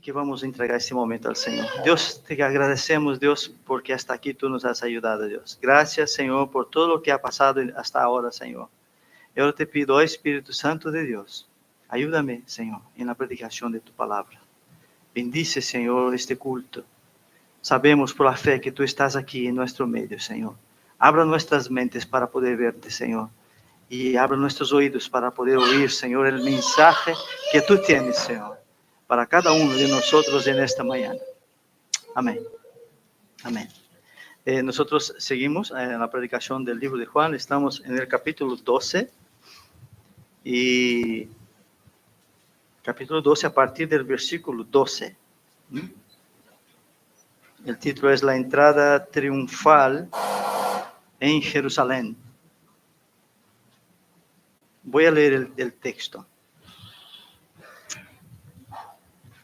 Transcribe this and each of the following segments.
que vamos a entregar este momento al Señor. Dios, te agradecemos, Dios, porque hasta aquí tú nos has ayudado, Dios. Gracias, Señor, por todo lo que ha pasado hasta ahora, Señor. Y ahora te pido, oh Espíritu Santo de Dios, ayúdame, Señor, en la predicación de tu palabra. Bendice, Señor, este culto. Sabemos por la fe que tú estás aquí en nuestro medio, Señor. Abra nuestras mentes para poder verte, Señor. Y abra nuestros oídos para poder oír, Señor, el mensaje que tú tienes, Señor, para cada uno de nosotros en esta mañana. Amén. Amén. Nosotros seguimos en la predicación del libro de Juan. Estamos en el capítulo 12. Y capítulo 12 a partir del versículo 12. El título es La entrada triunfal en Jerusalén. Voy a leer el texto.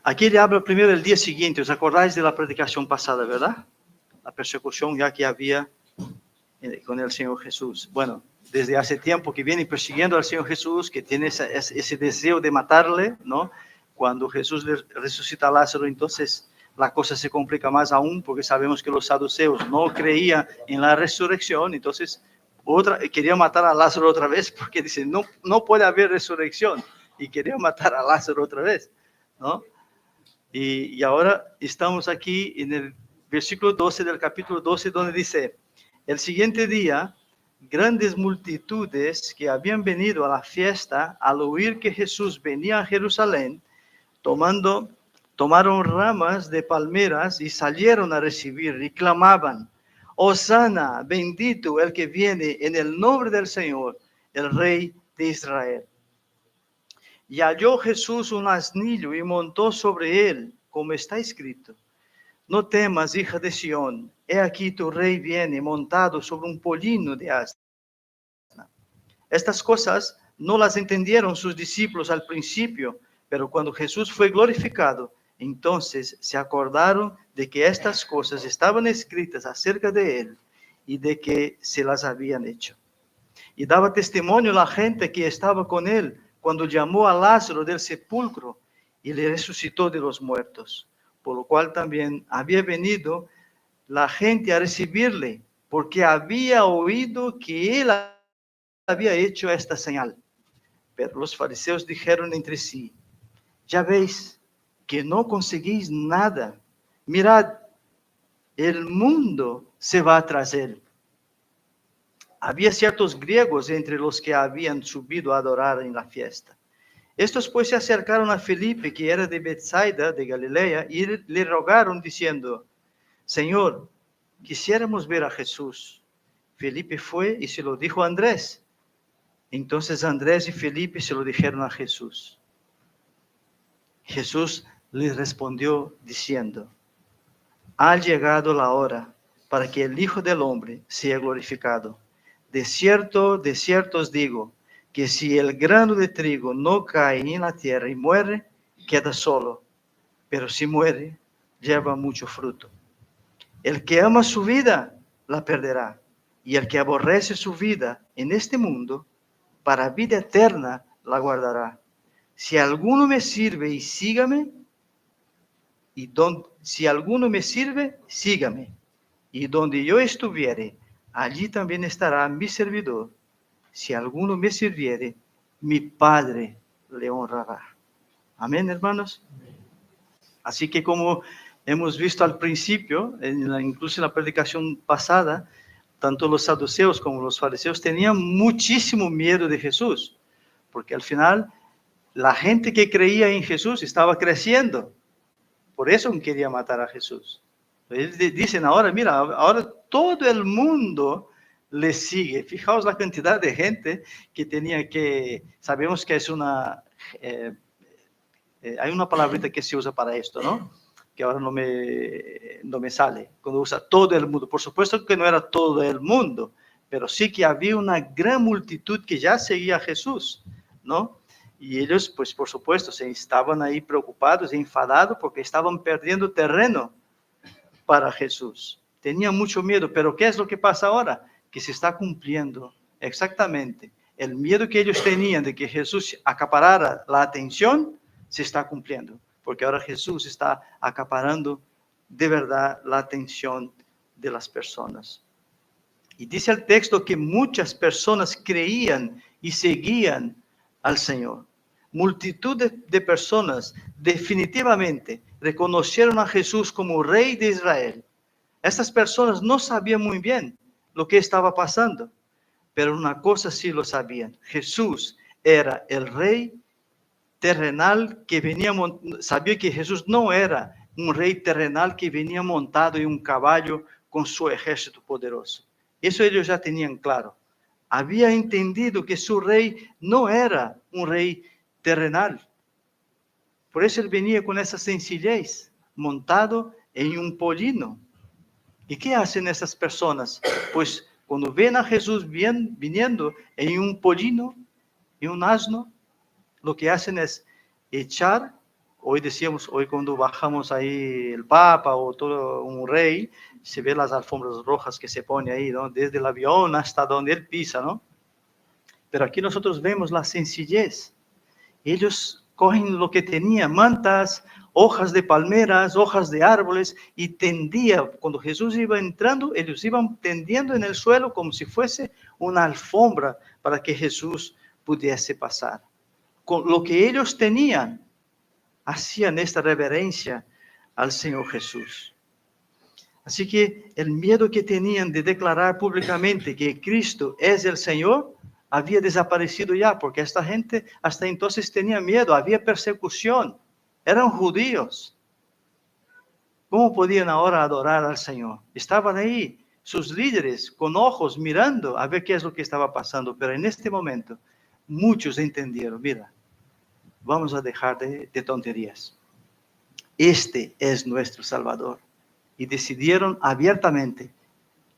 Aquí le hablo primero el día siguiente. ¿Os acordáis de la predicación pasada, verdad? La persecución ya que había con el Señor Jesús. Bueno, desde hace tiempo que viene persiguiendo al Señor Jesús, que tiene ese deseo de matarle, ¿no? Cuando Jesús le resucita a Lázaro, entonces la cosa se complica más aún, porque sabemos que los saduceos no creían en la resurrección, entonces quería matar a Lázaro otra vez, porque dicen, no puede haber resurrección, y quería matar a Lázaro otra vez, ¿no? Y ahora estamos aquí en el versículo 12 del capítulo 12, donde dice, el siguiente día, grandes multitudes que habían venido a la fiesta, al oír que Jesús venía a Jerusalén, tomaron ramas de palmeras y salieron a recibir y clamaban, Hosana, bendito el que viene en el nombre del Señor, el Rey de Israel. Y halló Jesús un asnillo y montó sobre él, como está escrito, no temas, hija de Sión, he aquí tu rey viene montado sobre un pollino de asna. Estas cosas no las entendieron sus discípulos al principio, pero cuando Jesús fue glorificado, entonces se acordaron de que estas cosas estaban escritas acerca de él y de que se las habían hecho. Y daba testimonio la gente que estaba con él cuando llamó a Lázaro del sepulcro y le resucitó de los muertos, por lo cual también había venido la gente a recibirle, porque había oído que él había hecho esta señal. Pero los fariseos dijeron entre sí, ya veis que no conseguís nada. Mirad, el mundo se va tras él. Había ciertos griegos entre los que habían subido a adorar en la fiesta. Estos pues se acercaron a Felipe, que era de Betsaida, de Galilea, y le rogaron diciendo, Señor, quisiéramos ver a Jesús. Felipe fue y se lo dijo a Andrés. Entonces Andrés y Felipe se lo dijeron a Jesús. Jesús les respondió diciendo, ha llegado la hora para que el Hijo del Hombre sea glorificado. De cierto os digo, que si el grano de trigo no cae en la tierra y muere, queda solo, pero si muere, lleva mucho fruto. El que ama su vida, la perderá, y el que aborrece su vida en este mundo, para vida eterna la guardará. Si alguno me sirve y sígame, si alguno me sirve, sígame, y donde yo estuviere, allí también estará mi servidor. Si alguno me sirviere, mi Padre le honrará. Amén, hermanos. Así que como hemos visto al principio, incluso en la predicación pasada, tanto los saduceos como los fariseos tenían muchísimo miedo de Jesús, porque al final la gente que creía en Jesús estaba creciendo. Por eso quería matar a Jesús. Ellos dicen ahora, mira, ahora todo el mundo le sigue. Fijaos la cantidad de gente que tenía que, sabemos que es hay una palabrita que se usa para esto, ¿no? Que ahora no me sale. Cuando usa todo el mundo. Por supuesto que no era todo el mundo, pero sí que había una gran multitud que ya seguía a Jesús, ¿no? Y ellos, pues por supuesto, estaban ahí preocupados e enfadados porque estaban perdiendo terreno para Jesús. Tenían mucho miedo, pero ¿qué es lo que pasa ahora? Que se está cumpliendo exactamente. El miedo que ellos tenían de que Jesús acaparara la atención, se está cumpliendo. porque ahora Jesús está acaparando de verdad la atención de las personas. Y dice el texto que muchas personas creían y seguían al Señor. Multitud de personas definitivamente reconocieron a Jesús como Rey de Israel. Estas personas no sabían muy bien lo que estaba pasando, pero una cosa sí lo sabían: Jesús era el Rey terrenal que venía, sabía que Jesús no era un rey terrenal que venía montado en un caballo con su ejército poderoso. Eso ellos ya tenían claro. Había entendido que su rey no era un rey terrenal. Por eso él venía con esa sencillez, montado en un pollino. ¿Y qué hacen esas personas? Pues cuando ven a Jesús viniendo en un pollino, en un asno, lo que hacen es echar, hoy decíamos, hoy cuando bajamos ahí el Papa o todo un rey, se ve las alfombras rojas que se pone ahí, ¿no? Desde el avión hasta donde él pisa, ¿no? Pero aquí nosotros vemos la sencillez. Ellos cogen lo que tenían: mantas, hojas de palmeras, hojas de árboles, y tendían. Cuando Jesús iba entrando, ellos iban tendiendo en el suelo como si fuese una alfombra para que Jesús pudiese pasar. Con lo que ellos tenían, hacían esta reverencia al Señor Jesús. Así que el miedo que tenían de declarar públicamente que Cristo es el Señor había desaparecido ya, porque esta gente hasta entonces tenía miedo, había persecución, eran judíos. ¿Cómo podían ahora adorar al Señor? Estaban ahí sus líderes con ojos mirando a ver qué es lo que estaba pasando, pero en este momento muchos entendieron: mira, vamos a dejar de tonterías. Este es nuestro Salvador. Y decidieron abiertamente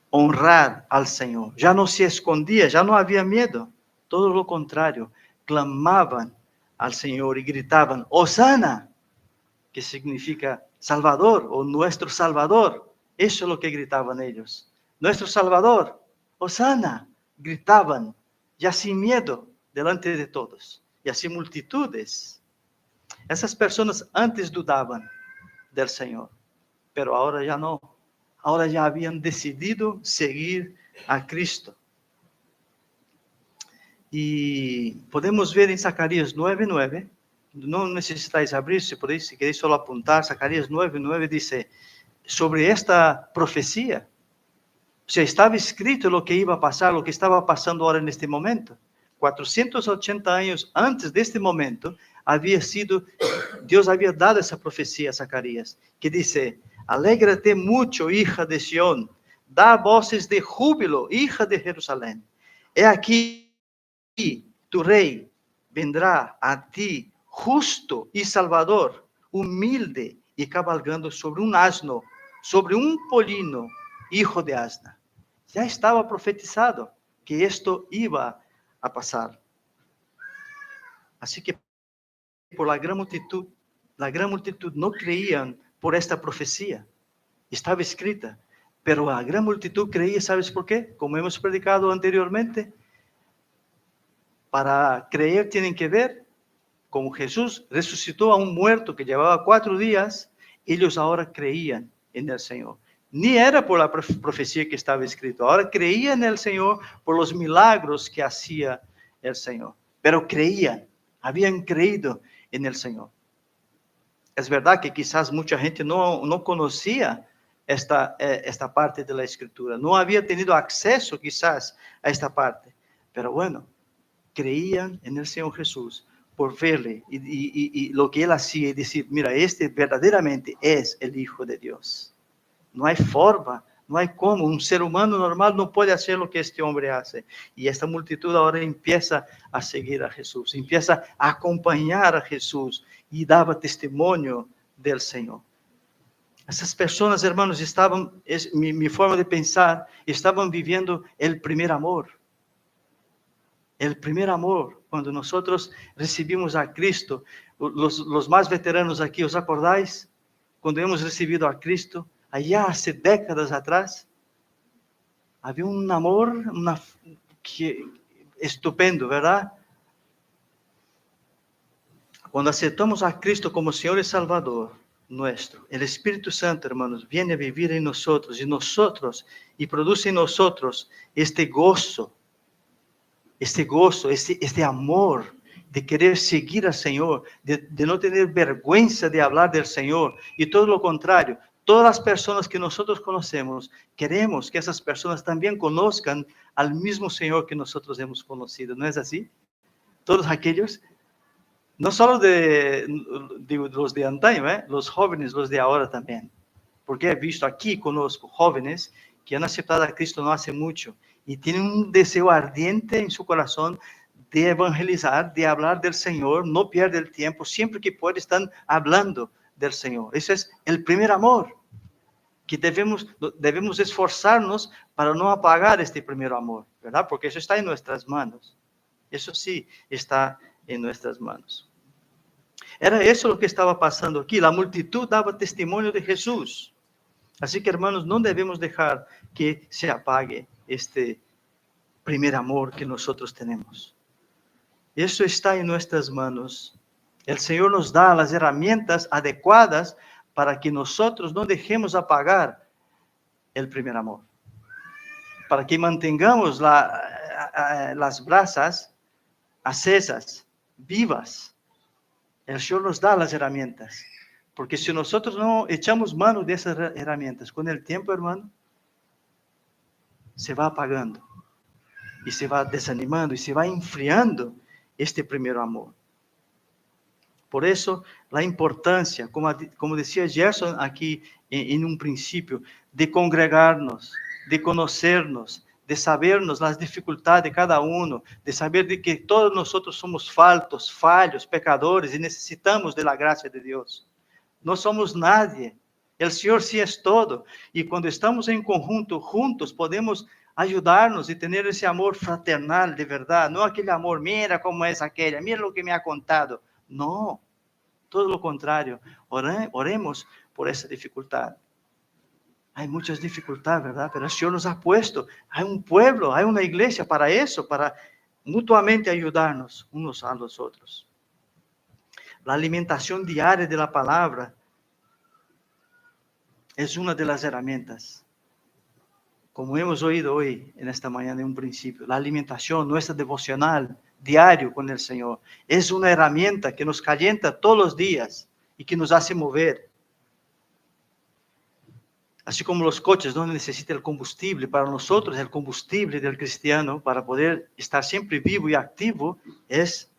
honrar al Señor. Ya no se escondía, ya no había miedo. Todo lo contrario, clamaban al Señor y gritaban: Hosana, que significa Salvador o nuestro Salvador. Eso es lo que gritaban ellos. Nuestro Salvador, Hosana, gritaban, ya sin miedo, delante de todos. Y así multitudes. Esas personas antes dudaban del Señor, pero ahora ya no. Ahora ya habían decidido seguir a Cristo. Y podemos ver en Zacarías 9:9, no necesitáis abrir, si podéis, si queréis solo apuntar, Zacarías 9:9 dice sobre esta profecía. O sea, estaba escrito lo que iba a pasar, lo que estaba pasando ahora en este momento. 480 años antes de este momento, Dios había dado esa profecía a Zacarías, que dice: alégrate mucho, hija de Sión, da voces de júbilo, hija de Jerusalén. He aquí, tu rey vendrá a ti, justo y salvador, humilde y cabalgando sobre un asno, sobre un pollino, hijo de asna. Ya estaba profetizado que esto iba a pasar. Así que por la gran multitud no creían por esta profecía. Estaba escrita, pero la gran multitud creía, ¿sabes por qué? Como hemos predicado anteriormente, para creer tienen que ver. Como Jesús resucitó a un muerto que llevaba 4 días, ellos ahora creían en el Señor. Ni era por la profecía que estaba escrito, ahora creían en el Señor por los milagros que hacía el Señor. Pero creían, habían creído en el Señor. Es verdad que quizás mucha gente no conocía esta parte de la Escritura, no había tenido acceso quizás a esta parte, pero bueno, creían en el Señor Jesús por verle y lo que él hacía y decir: mira, este verdaderamente es el Hijo de Dios. No hay forma, no hay cómo, un ser humano normal no puede hacer lo que este hombre hace. Y esta multitud ahora empieza a seguir a Jesús, empieza a acompañar a Jesús y daba testimonio del Señor. Essas personas, hermanos, estaban, mi forma de pensar, estaban viviendo el primer amor. El primer amor, cuando nosotros recibimos a Cristo, los más veteranos aquí, ¿os acordáis? Cuando hemos recibido a Cristo, allá hace décadas atrás, había un amor estupendo, ¿verdad? Cuando aceptamos a Cristo como Señor y Salvador nuestro, el Espíritu Santo, hermanos, viene a vivir en nosotros y produce en nosotros este gozo, este amor de querer seguir al Señor, de no tener vergüenza de hablar del Señor, y todo lo contrario. Todas las personas que nosotros conocemos, queremos que esas personas también conozcan al mismo Señor que nosotros hemos conocido, ¿no es así? Todos aquellos, no solo de los de antaño, los jóvenes, los de ahora también. Porque he visto aquí, conozco jóvenes que han aceptado a Cristo no hace mucho y tienen un deseo ardiente en su corazón de evangelizar, de hablar del Señor, no pierde el tiempo, siempre que puede están hablando del Señor. Ese es el primer amor, que debemos esforzarnos para no apagar este primer amor, ¿verdad? Porque eso está en nuestras manos. Eso sí está en nuestras manos. Era eso lo que estaba pasando aquí. La multitud daba testimonio de Jesús. Así que, hermanos, no debemos dejar que se apague este primer amor que nosotros tenemos. Eso está en nuestras manos. El Señor nos da las herramientas adecuadas para que nosotros no dejemos apagar el primer amor. Para que mantengamos las brasas acesas, vivas. El Señor nos da las herramientas. Porque si nosotros no echamos mano de esas herramientas, con el tiempo, hermano, se va apagando. Y se va desanimando y se va enfriando este primer amor. Por eso, la importancia, como decía Gerson aquí en un principio, de congregarnos, de conocernos, de sabernos las dificultades de cada uno, de saber de que todos nosotros somos fallos, pecadores y necesitamos de la gracia de Dios. No somos nadie. El Señor sí es todo. Y cuando estamos en conjunto, juntos, podemos ayudarnos y tener ese amor fraternal de verdad. No aquel amor, mira cómo es aquella, mira lo que me ha contado. No, todo lo contrario. Oremos por esa dificultad. Hay muchas dificultades, ¿verdad? Pero el Señor nos ha puesto. Hay un pueblo, hay una iglesia para eso, para mutuamente ayudarnos unos a los otros. La alimentación diaria de la palabra es una de las herramientas. Como hemos oído hoy, en esta mañana, en un principio, la alimentación, nuestra devocional diario con el Señor, es una herramienta que nos calienta todos los días y que nos hace mover. Así como los coches no necesitan el combustible, para nosotros el combustible del cristiano, para poder estar siempre vivo y activo, es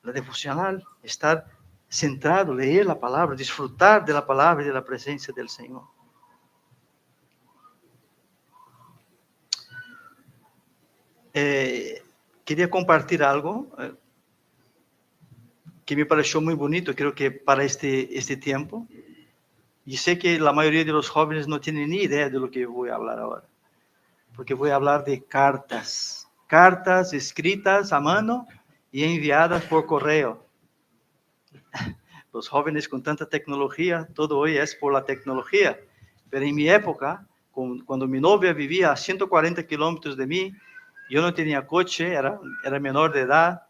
la devocional, estar centrado, leer la palabra, disfrutar de la palabra y de la presencia del Señor. Quería compartir algo que me pareció muy bonito, creo que para este tiempo. Y sé que la mayoría de los jóvenes no tienen ni idea de lo que voy a hablar ahora. Porque voy a hablar de cartas. Cartas escritas a mano y enviadas por correo. Los jóvenes con tanta tecnología, todo hoy es por la tecnología. Pero en mi época, cuando mi novia vivía a 140 kilómetros de mí, yo no tenía coche, era menor de edad.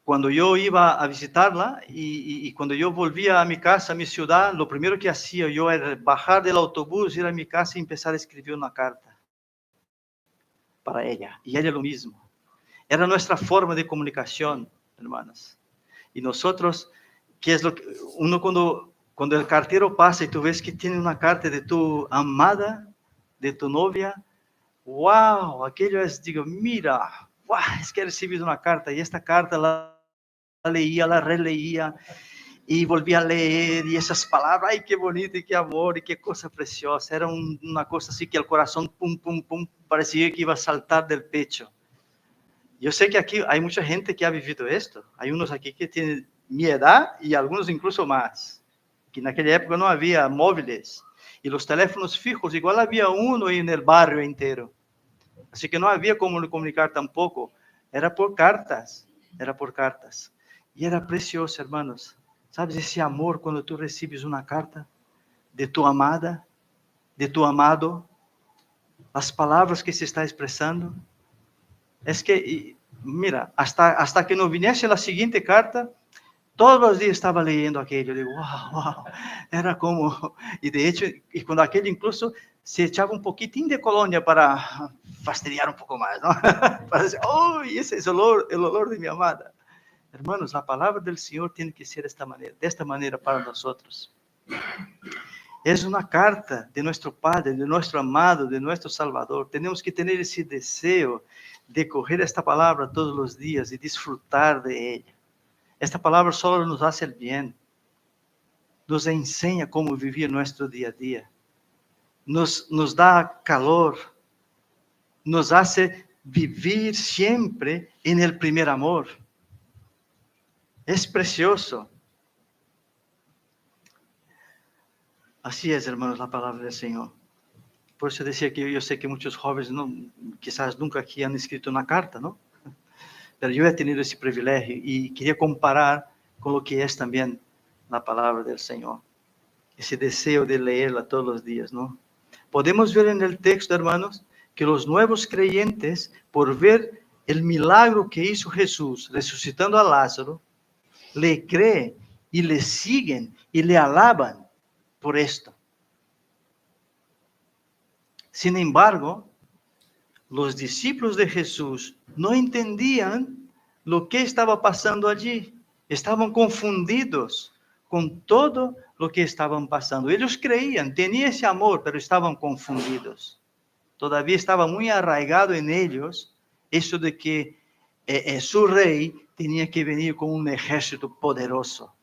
Cuando yo iba a visitarla y cuando yo volvía a mi casa, a mi ciudad, lo primero que hacía yo era bajar del autobús, ir a mi casa y empezar a escribir una carta para ella. Y ella lo mismo. Era nuestra forma de comunicación, hermanas. Y nosotros, ¿qué es lo que uno cuando el cartero pasa y tú ves que tiene una carta de tu amada, de tu novia? ¡Wow! Aquello es, digo, mira, wow, es que he recibido una carta y esta carta la leía, la releía y volvía a leer y esas palabras, ay, qué bonito y qué amor y qué cosa preciosa. Era una cosa así que el corazón, pum, pum, pum, parecía que iba a saltar del pecho. Yo sé que aquí hay mucha gente que ha vivido esto. Hay unos aquí que tienen mi edad y algunos incluso más. Que en aquella época no había móviles. Y los teléfonos fijos, igual había uno en el barrio entero. Así que no había cómo comunicar tampoco. Era por cartas. Y era precioso, hermanos. ¿Sabes ese amor cuando tú recibes una carta de tu amada, de tu amado? Las palabras que se está expresando. Es que mira, hasta que no viniese la siguiente carta, todos los días estaba leyendo aquello. Digo, wow, era como, y de hecho, y cuando aquello incluso se echaba un poquitín de colonia para fastidiar un poco más, ¿no? Para decir, oh, ese es el olor de mi amada. Hermanos, la palabra del Señor tiene que ser de esta manera para nosotros. Es una carta de nuestro Padre, de nuestro amado, de nuestro Salvador. Tenemos que tener ese deseo de coger esta palabra todos los días y disfrutar de ella. Esta palabra solo nos hace el bien. Nos enseña cómo vivir nuestro día a día. Nos da calor. Nos hace vivir siempre en el primer amor. Es precioso. Así es, hermanos, la palabra del Señor. Por eso decía que yo sé que muchos jóvenes quizás nunca aquí han escrito una carta, ¿no? Pero yo he tenido ese privilegio y quería comparar con lo que es también la palabra del Señor. Ese deseo de leerla todos los días, ¿no? Podemos ver en el texto, hermanos, que los nuevos creyentes, por ver el milagro que hizo Jesús resucitando a Lázaro, le creen y le siguen y le alaban por esto. Sin embargo, los discípulos de Jesús no entendían lo que estaba pasando allí. Estaban confundidos con todo lo que estaban pasando. Ellos creían, tenían ese amor, pero estaban confundidos. Todavía estaba muy arraigado en ellos eso de que su rey tenía que venir con un ejército poderoso.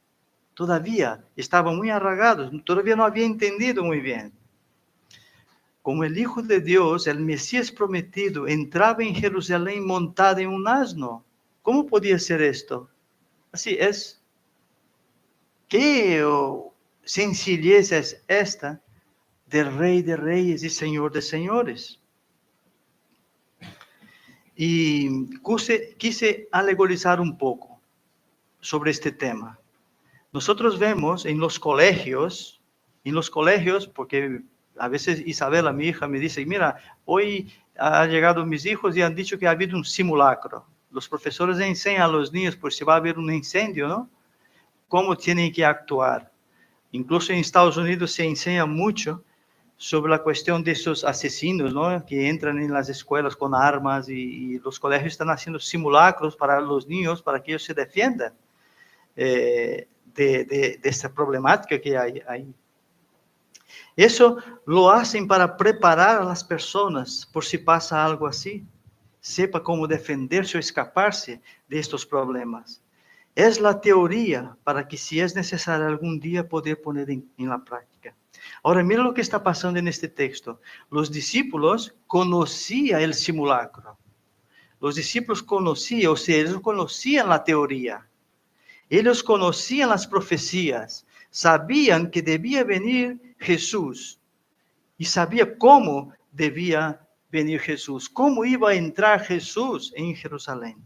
Todavía estaban muy arraigados, todavía no había entendido muy bien. Como el Hijo de Dios, el Mesías prometido, entraba en Jerusalén montado en un asno. ¿Cómo podía ser esto? Así es. ¿Qué sencillez es esta del Rey de Reyes y Señor de Señores? Y quise alegorizar un poco sobre este tema. Nosotros vemos en los colegios, porque a veces Isabela, mi hija, me dice, mira, hoy han llegado mis hijos y han dicho que ha habido un simulacro. Los profesores enseñan a los niños, por si va a haber un incendio, ¿no? Cómo tienen que actuar. Incluso en Estados Unidos se enseña mucho sobre la cuestión de esos asesinos, ¿no? Que entran en las escuelas con armas y los colegios están haciendo simulacros para los niños, para que ellos se defiendan de esta problemática que hay ahí. Eso lo hacen para preparar a las personas por si pasa algo así. Sepa cómo defenderse o escaparse de estos problemas. Es la teoría para que, si es necesario algún día, poder poner en la práctica. Ahora, mira lo que está pasando en este texto. Los discípulos conocían el simulacro. Los discípulos conocían, o sea, ellos conocían la teoría. Ellos conocían las profecías. Sabían que debía venir Jesús. Y sabían cómo debía venir Jesús. Cómo iba a entrar Jesús en Jerusalén.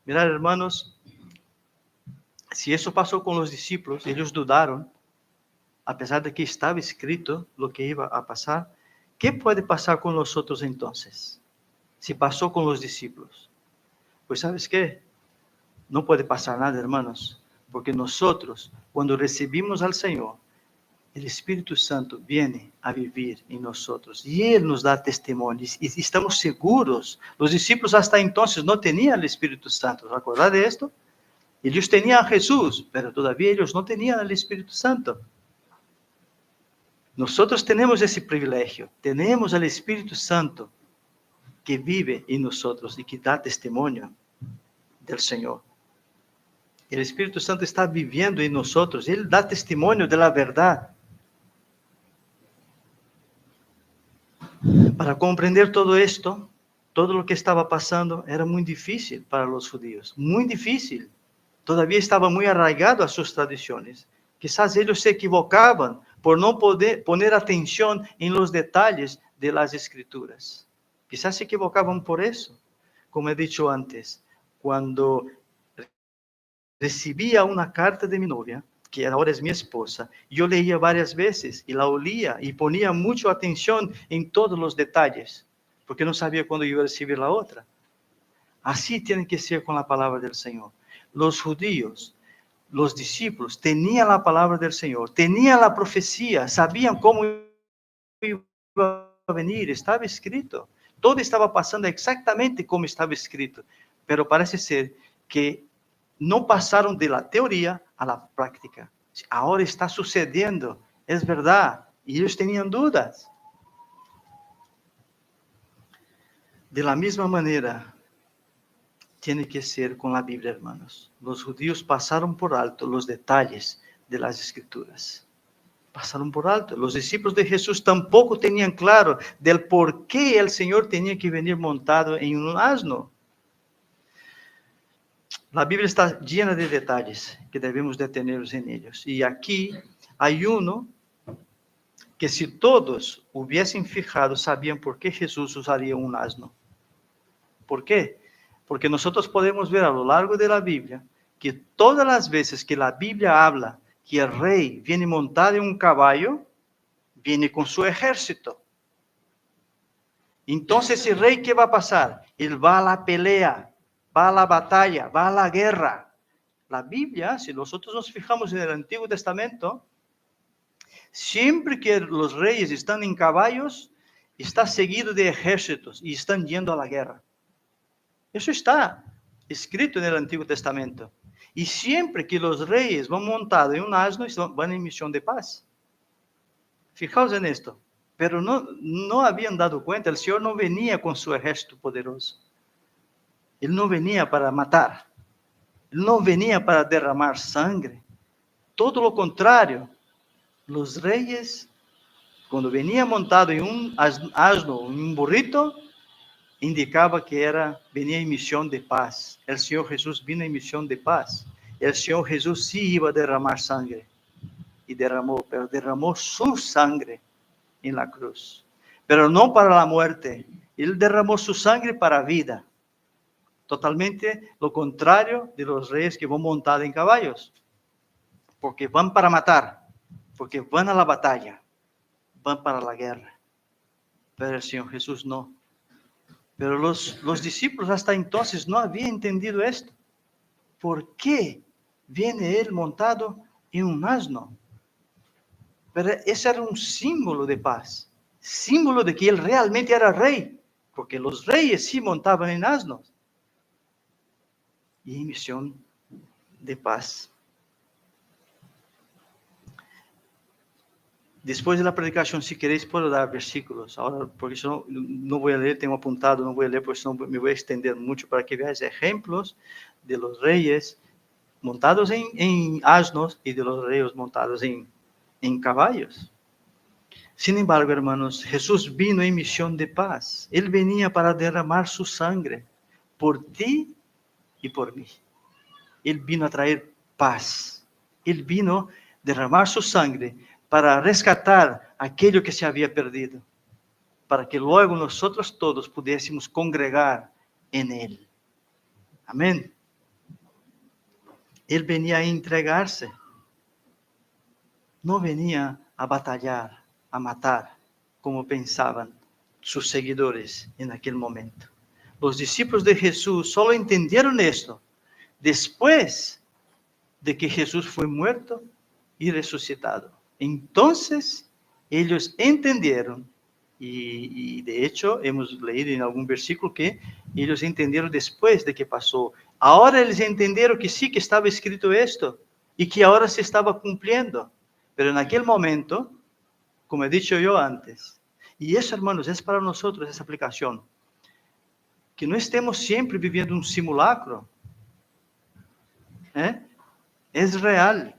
Mirad, hermanos, si eso pasó con los discípulos, ellos dudaron, a pesar de que estaba escrito lo que iba a pasar. ¿Qué puede pasar con nosotros entonces? Si pasó con los discípulos. Pues ¿sabes qué? No puede pasar nada, hermanos, porque nosotros, cuando recibimos al Señor, el Espíritu Santo viene a vivir en nosotros y Él nos da testimonio y estamos seguros. Los discípulos hasta entonces no tenían el Espíritu Santo. ¿Se acuerdan de esto? Ellos tenían a Jesús, pero todavía ellos no tenían el Espíritu Santo. Nosotros tenemos ese privilegio, tenemos al Espíritu Santo que vive en nosotros y que da testimonio del Señor. El Espíritu Santo está viviendo en nosotros, Él da testimonio de la verdad. Para comprender todo esto, todo lo que estaba pasando, era muy difícil para los judíos, muy difícil. Todavía estaba muy arraigado a sus tradiciones. Quizás ellos se equivocaban por no poder poner atención en los detalles de las Escrituras. Quizás se equivocaban por eso. Como he dicho antes, cuando recibía una carta de mi novia, que ahora es mi esposa, yo leía varias veces y la olía y ponía mucha atención en todos los detalles, porque no sabía cuándo iba a recibir la otra. Así tiene que ser con la palabra del Señor. Los judíos, los discípulos, tenían la palabra del Señor, tenían la profecía, sabían cómo iba a venir, estaba escrito. Todo estaba pasando exactamente como estaba escrito. Pero parece ser que no pasaron de la teoría a la práctica. Ahora está sucediendo, es verdad. Y ellos tenían dudas. De la misma manera, tiene que ser con la Biblia, hermanos. Los judíos pasaron por alto los detalles de las Escrituras. Pasaron por alto. Los discípulos de Jesús tampoco tenían claro del por qué el Señor tenía que venir montado en un asno. La Biblia está llena de detalles que debemos detenernos en ellos. Y aquí hay uno que si todos hubiesen fijado, sabían por qué Jesús usaría un asno. ¿Por qué? Porque nosotros podemos ver a lo largo de la Biblia que todas las veces que la Biblia habla que el rey viene montado en un caballo, viene con su ejército. Entonces el rey, ¿qué va a pasar? Él va a la pelea, va a la batalla, va a la guerra. La Biblia, si nosotros nos fijamos en el Antiguo Testamento, siempre que los reyes están en caballos, está seguido de ejércitos y están yendo a la guerra. Eso está escrito en el Antiguo Testamento. Y siempre que los reyes van montados en un asno, van en misión de paz. Fijaos en esto. Pero no habían dado cuenta, el Señor no venía con su ejército poderoso. Él no venía para matar. Él no venía para derramar sangre. Todo lo contrario. Los reyes, cuando venía montado en un asno, en un burrito, indicaba que venía en misión de paz. El Señor Jesús vino en misión de paz. El Señor Jesús sí iba a derramar sangre. Y pero derramó su sangre en la cruz. Pero no para la muerte. Él derramó su sangre para vida. Totalmente lo contrario de los reyes que van montados en caballos. Porque van para matar. Porque van a la batalla. Van para la guerra. Pero el Señor Jesús no. Pero los discípulos hasta entonces no habían entendido esto. ¿Por qué viene él montado en un asno? Pero ese era un símbolo de paz. Símbolo de que él realmente era rey. Porque los reyes sí montaban en asnos. Y en misión de paz. Después de la predicación, si queréis, puedo dar versículos. Ahora, porque yo no voy a leer, tengo apuntado, no voy a leer, porque no me voy a extender mucho para que veáis ejemplos de los reyes montados en asnos y de los reyes montados en caballos. Sin embargo, hermanos, Jesús vino en misión de paz. Él venía para derramar su sangre por ti y por mí. Él vino a traer paz. Él vino a derramar su sangre para rescatar aquello que se había perdido, para que luego nosotros todos pudiésemos congregar en Él. Amén. Él venía a entregarse. No venía a batallar, a matar, como pensaban sus seguidores en aquel momento. Los discípulos de Jesús solo entendieron esto después de que Jesús fue muerto y resucitado. Entonces, ellos entendieron, y de hecho hemos leído en algún versículo que ellos entendieron después de que pasó. Ahora ellos entendieron que sí que estaba escrito esto, y que ahora se estaba cumpliendo. Pero en aquel momento, como he dicho yo antes, y eso, hermanos, es para nosotros esa aplicación, que no estemos siempre viviendo un simulacro. Es real.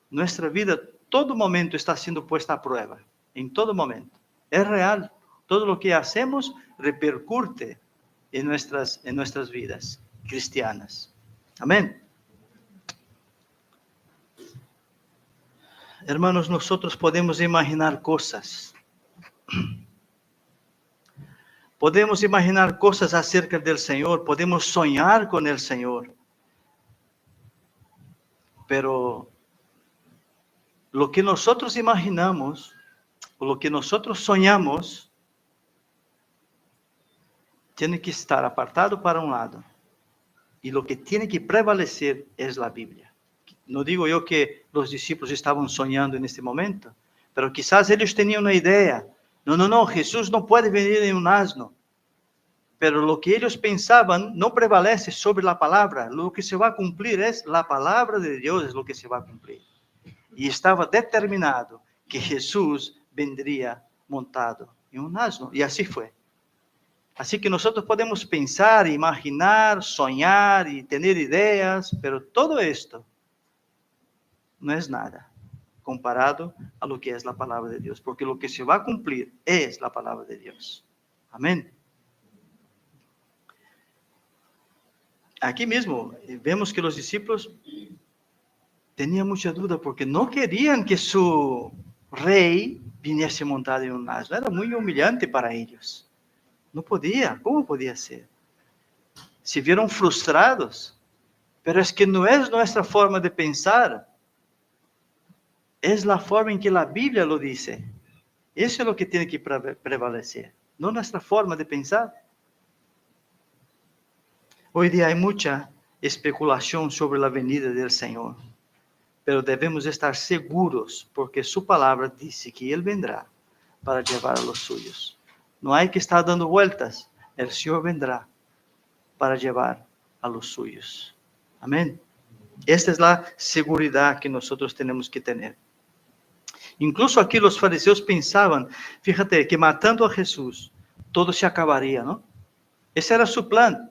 Nuestra vida, todo momento está siendo puesta a prueba. En todo momento. Es real. Todo lo que hacemos repercute en nuestras vidas cristianas. Amén. Hermanos, nosotros podemos imaginar cosas. Podemos imaginar cosas acerca del Señor. Podemos soñar con el Señor. Pero lo que nosotros imaginamos, o lo que nosotros soñamos, tiene que estar apartado para un lado. Y lo que tiene que prevalecer es la Biblia. No digo yo que los discípulos estaban soñando en este momento, pero quizás ellos tenían una idea. No, Jesús no puede venir en un asno. Pero lo que ellos pensaban no prevalece sobre la palabra. Lo que se va a cumplir es la palabra de Dios, es lo que se va a cumplir. Y estaba determinado que Jesús vendría montado en un asno. Y así fue. Así que nosotros podemos pensar, imaginar, soñar y tener ideas, pero todo esto no es nada comparado a lo que es la palabra de Dios, porque lo que se va a cumplir es la palabra de Dios. Amén. Aquí mismo vemos que los discípulos tenían mucha duda porque no querían que su rey viniese montado en un asno. Era muy humillante para ellos. No podía, ¿cómo podía ser? Se vieron frustrados, pero es que no es nuestra forma de pensar, es la forma en que la Biblia lo dice. Eso es lo que tiene que prevalecer, no nuestra forma de pensar. Hoy día hay mucha especulación sobre la venida del Señor, pero debemos estar seguros porque su palabra dice que Él vendrá para llevar a los suyos. No hay que estar dando vueltas, el Señor vendrá para llevar a los suyos. Amén. Esta es la seguridad que nosotros tenemos que tener. Incluso aquí los fariseos pensaban, fíjate, que matando a Jesús, todo se acabaría, ¿no? Ese era su plan.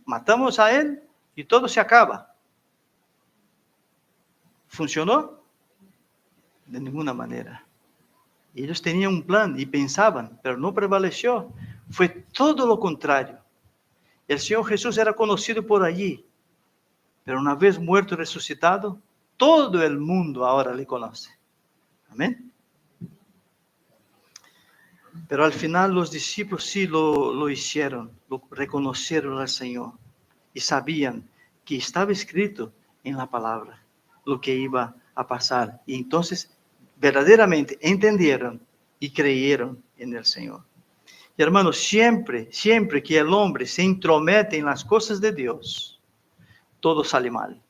Matamos a Él y todo se acaba. ¿Funcionó? De ninguna manera. Ellos tenían un plan y pensaban, pero no prevaleció. Fue todo lo contrario. El Señor Jesús era conocido por allí, pero una vez muerto y resucitado, todo el mundo ahora le conoce. Amén. Pero al final los discípulos sí lo hicieron, lo reconocieron al Señor y sabían que estaba escrito en la palabra lo que iba a pasar. Y entonces verdaderamente entendieron y creyeron en el Señor. Y hermanos, siempre que el hombre se intromete en las cosas de Dios, todo sale mal.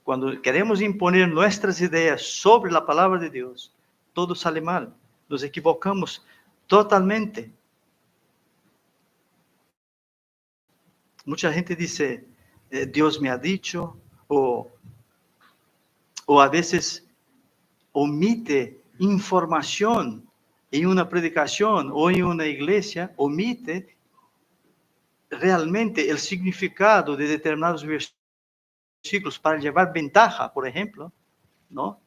Cuando queremos imponer nuestras ideas sobre la palabra de Dios, todo sale mal. Nos equivocamos totalmente. Mucha gente dice, Dios me ha dicho, o a veces omite información en una predicación o en una iglesia, omite realmente el significado de determinados versículos para llevar ventaja, por ejemplo, ¿no?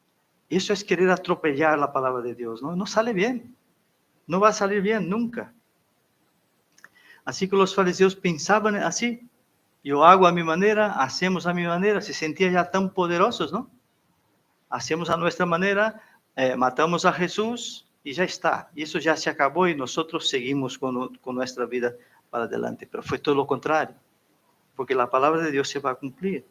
Eso es querer atropellar la palabra de Dios, ¿no? No sale bien, no va a salir bien nunca. Así que los fariseos pensaban así, yo hago a mi manera, hacemos a mi manera, se sentían ya tan poderosos, ¿no? Hacemos a nuestra manera, matamos a Jesús y ya está. Y eso ya se acabó y nosotros seguimos con nuestra vida para adelante. Pero fue todo lo contrario, porque la palabra de Dios se va a cumplir.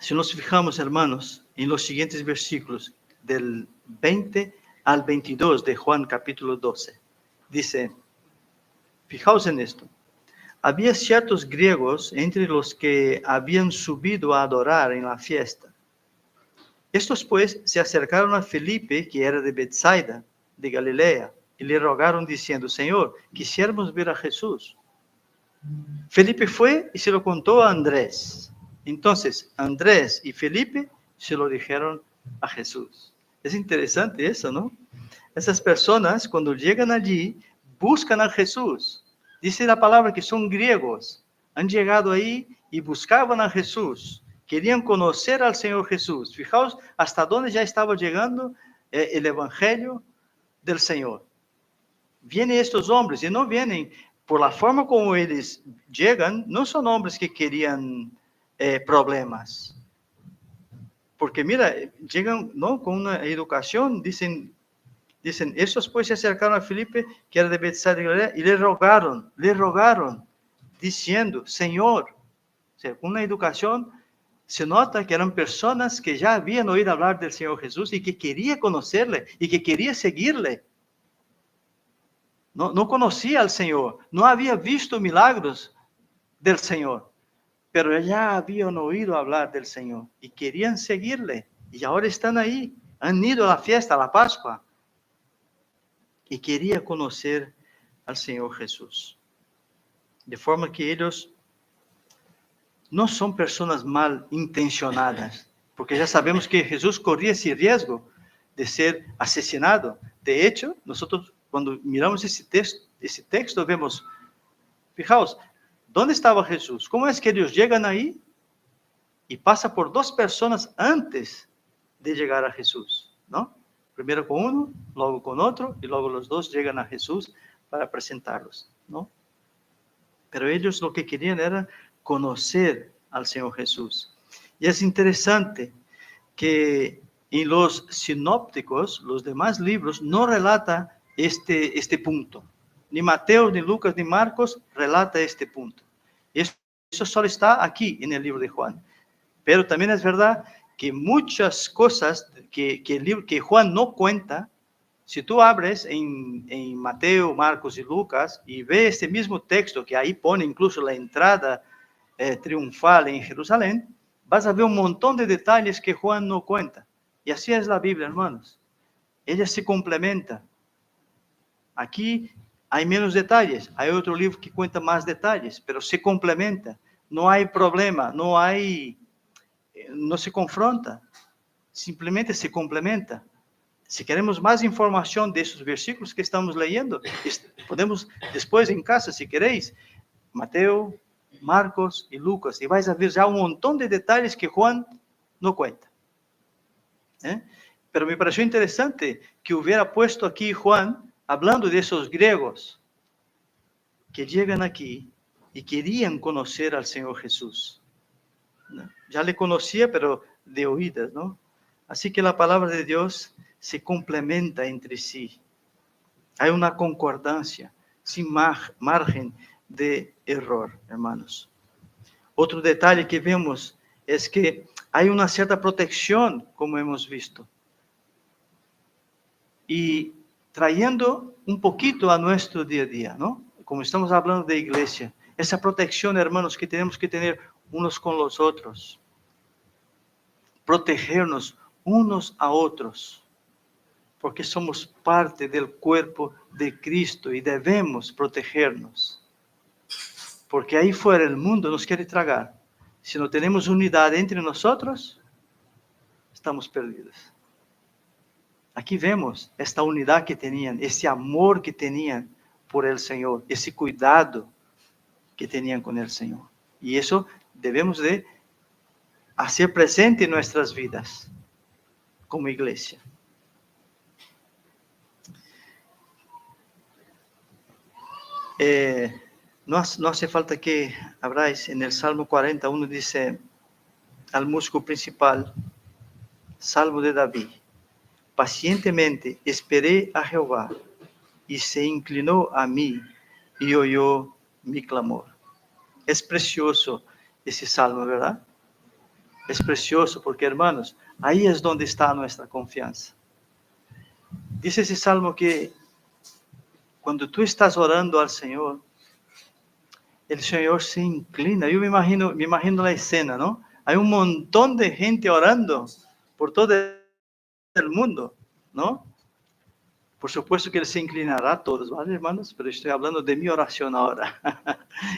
Si nos fijamos, hermanos, en los siguientes versículos, del 20 al 22 de Juan capítulo 12, dice, fijaos en esto. Había ciertos griegos entre los que habían subido a adorar en la fiesta. Estos pues se acercaron a Felipe, que era de Betsaida, de Galilea, y le rogaron diciendo, Señor, quisiéramos ver a Jesús. Felipe fue y se lo contó a Andrés. Entonces, Andrés y Felipe se lo dijeron a Jesús. Es interesante eso, ¿no? Esas personas, cuando llegan allí, buscan a Jesús. Dice la palabra que son griegos. Han llegado ahí y buscaban a Jesús. Querían conocer al Señor Jesús. Fijaos hasta dónde ya estaba llegando el evangelio del Señor. Vienen estos hombres y no vienen por la forma como ellos llegan, no son hombres que querían problemas. Porque mira, llegan, ¿no?, con una educación, dicen, esos pues se acercaron a Felipe, que era de Betsaida, y le rogaron, diciendo, Señor, o sea, con una educación se nota que eran personas que ya habían oído hablar del Señor Jesús y que querían conocerle y que querían seguirle. No conocía al Señor, no había visto milagros del Señor, pero ya habían oído hablar del Señor y querían seguirle. Y ahora están ahí, han ido a la fiesta, a la Pascua, y querían conocer al Señor Jesús. De forma que ellos no son personas mal intencionadas, porque ya sabemos que Jesús corría ese riesgo de ser asesinado. De hecho, nosotros cuando miramos ese texto vemos, fijaos, ¿dónde estaba Jesús? ¿Cómo es que ellos llegan ahí? Y pasa por dos personas antes de llegar a Jesús, ¿no? Primero con uno, luego con otro, y luego los dos llegan a Jesús para presentarlos, ¿no? Pero ellos lo que querían era conocer al Señor Jesús. Y es interesante que en los sinópticos, los demás libros, no relata este punto. Ni Mateo, ni Lucas, ni Marcos relata este punto. Eso solo está aquí en el libro de Juan. Pero también es verdad que muchas cosas que Juan no cuenta, si tú abres en Mateo, Marcos y Lucas y ves este mismo texto que ahí pone incluso la entrada triunfal en Jerusalén, vas a ver un montón de detalles que Juan no cuenta. Y así es la Biblia, hermanos. Ella se complementa. Aquí hay menos detalles, hay otro libro que cuenta más detalles, pero se complementa. No hay problema, no se confronta, simplemente se complementa. Si queremos más información de esos versículos que estamos leyendo, podemos después en casa, si queréis, Mateo, Marcos y Lucas, y vais a ver ya un montón de detalles que Juan no cuenta. Pero me pareció interesante que hubiera puesto aquí Juan, hablando de esos griegos que llegan aquí y querían conocer al Señor Jesús. Ya le conocía, pero de oídas, ¿no? Así que la palabra de Dios se complementa entre sí. Hay una concordancia, sin margen de error, hermanos. Otro detalle que vemos es que hay una cierta protección, como hemos visto. Y trayendo un poquito a nuestro día a día, ¿no? Como estamos hablando de iglesia, esa protección, hermanos, que tenemos que tener unos con los otros. Protegernos unos a otros, porque somos parte del cuerpo de Cristo y debemos protegernos. Porque ahí fuera el mundo nos quiere tragar. Si no tenemos unidad entre nosotros, estamos perdidos. Aquí vemos esta unidad que tenían, ese amor que tenían por el Señor, ese cuidado que tenían con el Señor. Y eso debemos de hacer presente en nuestras vidas como iglesia. No hace falta que abráis en el Salmo 41, dice al músico principal, Salmo de David. Pacientemente esperé a Jehová y se inclinó a mí y oyó mi clamor. Es precioso ese salmo, ¿verdad? Es precioso porque, hermanos, ahí es donde está nuestra confianza. Dice ese salmo que cuando tú estás orando al Señor, el Señor se inclina. Yo me imagino la escena, ¿no? Hay un montón de gente orando por todo el mundo, ¿no? Por supuesto que Él se inclinará a todos, ¿vale, hermanos? Pero estoy hablando de mi oración ahora.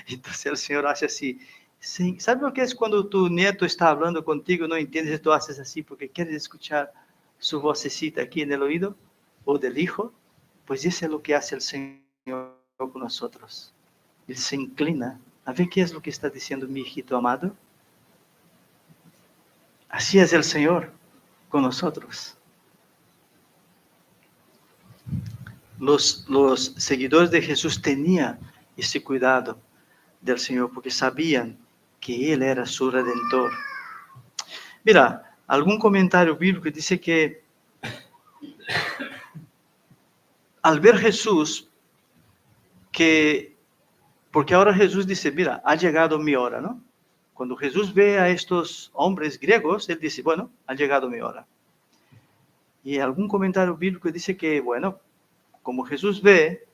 Entonces el Señor hace así. Sí. ¿Sabe lo que es cuando tu nieto está hablando contigo, no entiendes y tú haces así porque quieres escuchar su vocecita aquí en el oído? ¿O del hijo? Pues eso es lo que hace el Señor con nosotros. Él se inclina a ver qué es lo que está diciendo mi hijito amado. Así es el Señor con nosotros. Los seguidores de Jesús tenían ese cuidado del Señor porque sabían que Él era su Redentor. Mira, algún comentario bíblico dice que al ver Jesús, porque ahora Jesús dice, mira, ha llegado mi hora, ¿no? Cuando Jesús ve a estos hombres griegos, él dice, bueno, ha llegado mi hora. Y algún comentario bíblico dice que, bueno, como Jesús ve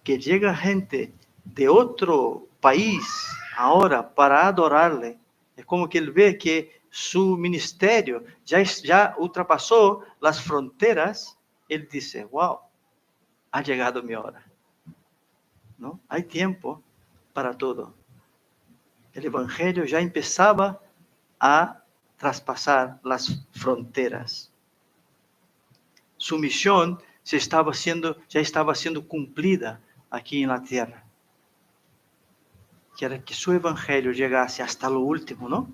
que llega gente de otro país ahora para adorarle, es como que él ve que su ministerio ya ultrapasó las fronteras. Él dice, wow, ha llegado mi hora, ¿no? Hay tiempo para todo. El evangelio ya empezaba a traspasar las fronteras. Su misión ya estaba siendo cumplida aquí en la tierra. Que era que su evangelio llegase hasta lo último, ¿no?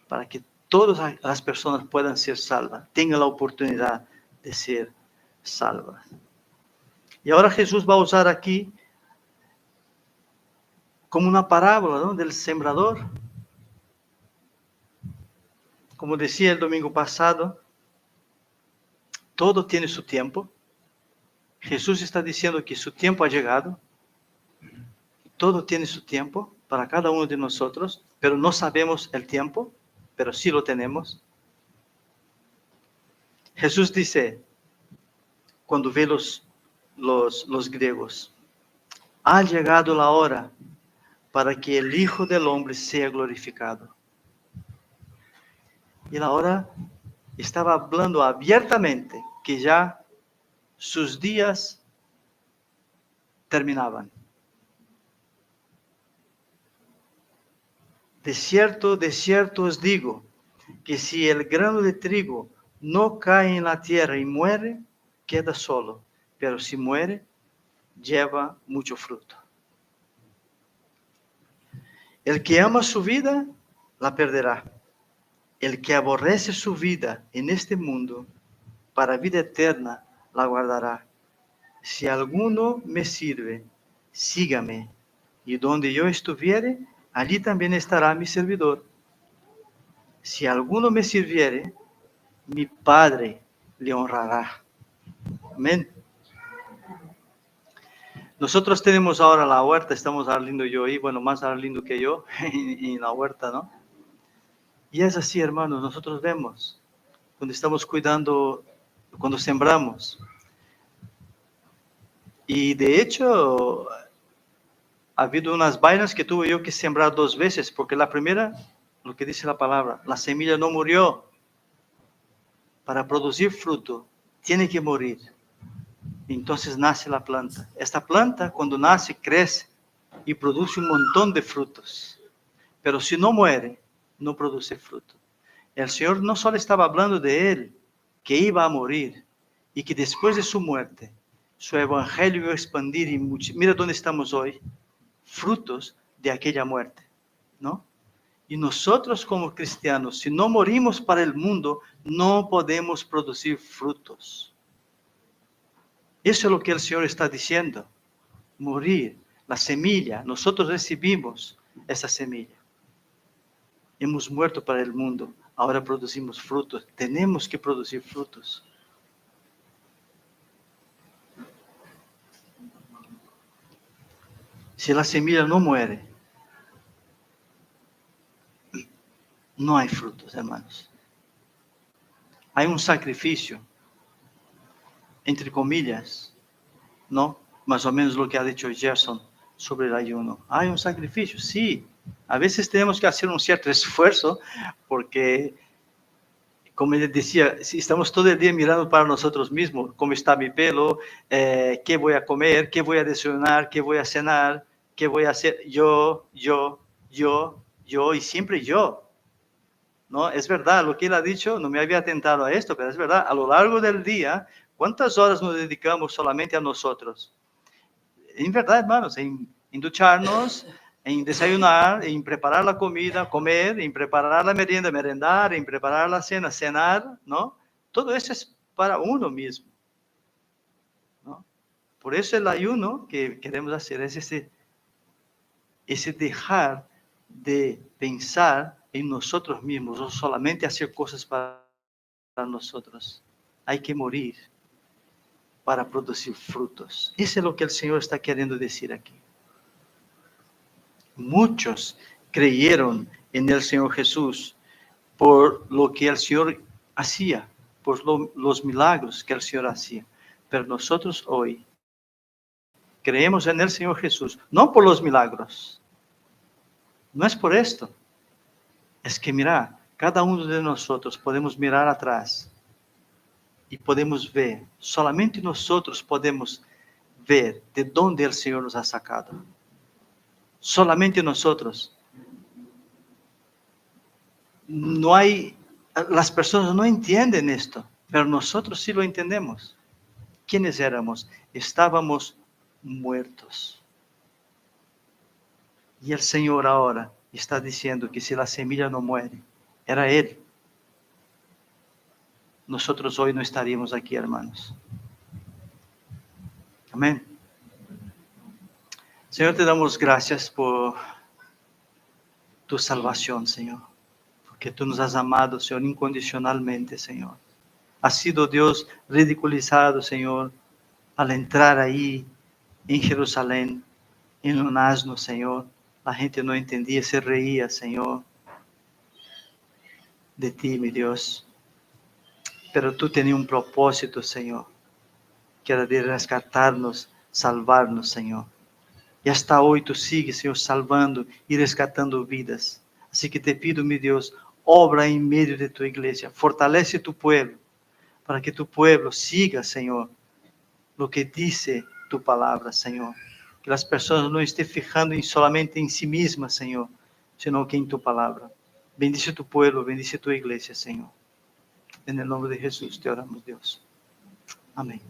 Para que todas las personas puedan ser salvas, tengan la oportunidad de ser salvas. Y ahora Jesús va a usar aquí como una parábola, ¿no?, del sembrador. Como decía el domingo pasado, todo tiene su tiempo. Jesús está diciendo que su tiempo ha llegado. Todo tiene su tiempo para cada uno de nosotros, pero no sabemos el tiempo, pero sí lo tenemos. Jesús dice, cuando ve los griegos, ha llegado la hora para que el Hijo del Hombre sea glorificado. Y ahora estaba hablando abiertamente que ya sus días terminaban. De cierto os digo, que si el grano de trigo no cae en la tierra y muere, queda solo, pero si muere, lleva mucho fruto. El que ama su vida, la perderá. El que aborrece su vida en este mundo, para vida eterna la guardará. Si alguno me sirve, sígame, y donde yo estuviere, allí también estará mi servidor. Si alguno me sirviere, mi Padre le honrará. Amén. Nosotros tenemos ahora la huerta, estamos Arlindo y yo ahí, bueno, más Arlindo que yo, en la huerta, ¿no? Y es así, hermanos, nosotros vemos, cuando estamos cuidando, cuando sembramos. Y de hecho, ha habido unas vainas que tuve yo que sembrar 2 veces, porque la primera, lo que dice la palabra, la semilla no murió. Para producir fruto, tiene que morir. Entonces nace la planta. Esta planta, cuando nace, crece y produce un montón de frutos. Pero si no muere, no produce fruto. El Señor no solo estaba hablando de Él, que iba a morir, y que después de su muerte, su evangelio iba a expandir. Y mira dónde estamos hoy, frutos de aquella muerte, ¿no? Y nosotros como cristianos, si no morimos para el mundo, no podemos producir frutos. Eso es lo que el Señor está diciendo. Morir, la semilla, nosotros recibimos esa semilla. Hemos muerto para el mundo, ahora producimos frutos. Tenemos que producir frutos. Si la semilla no muere, no hay frutos, hermanos. Hay un sacrificio, entre comillas, ¿no? Más o menos lo que ha dicho Gerson sobre el ayuno. Hay un sacrificio, sí. A veces tenemos que hacer un cierto esfuerzo porque, como él decía, si estamos todo el día mirando para nosotros mismos, cómo está mi pelo, qué voy a comer, qué voy a desayunar, qué voy a cenar, qué voy a hacer, yo, y siempre yo. ¿No? Es verdad, lo que él ha dicho, no me había atentado a esto, pero es verdad, a lo largo del día, ¿cuántas horas nos dedicamos solamente a nosotros? En verdad, hermanos, en ducharnos, en desayunar, en preparar la comida, comer, en preparar la merienda, merendar, en preparar la cena, cenar, ¿no? Todo eso es para uno mismo, ¿no? Por eso el ayuno que queremos hacer es ese dejar de pensar en nosotros mismos, o solamente hacer cosas para nosotros. Hay que morir para producir frutos. Eso es lo que el Señor está queriendo decir aquí. Muchos creyeron en el Señor Jesús por lo que el Señor hacía, por los milagros que el Señor hacía. Pero nosotros hoy creemos en el Señor Jesús, no por los milagros, no es por esto. Es que mira, cada uno de nosotros podemos mirar atrás y podemos ver, solamente nosotros podemos ver de dónde el Señor nos ha sacado. Solamente nosotros. No hay, las personas no entienden esto, pero nosotros sí lo entendemos. ¿Quiénes éramos? Estábamos muertos. Y el Señor ahora está diciendo que si la semilla no muere, era Él. Nosotros hoy no estaríamos aquí, hermanos. Amén. Señor, te damos gracias por tu salvación, Señor. Porque tú nos has amado, Señor, incondicionalmente, Señor. Has sido Dios ridiculizado, Señor, al entrar ahí en Jerusalén, en un asno, Señor. La gente no entendía, se reía, Señor, de ti, mi Dios. Pero tú tenías un propósito, Señor, que era de rescatarnos, salvarnos, Señor. Y hasta hoy tú sigues, Señor, salvando y rescatando vidas. Así que te pido, mi Dios, obra en medio de tu iglesia. Fortalece tu pueblo, para que tu pueblo siga, Señor, lo que dice tu palabra, Señor. Que las personas no estén fijando solamente en sí mismas, Señor, sino que en tu palabra. Bendice tu pueblo, bendice tu iglesia, Señor. En el nombre de Jesús te oramos, Dios. Amén.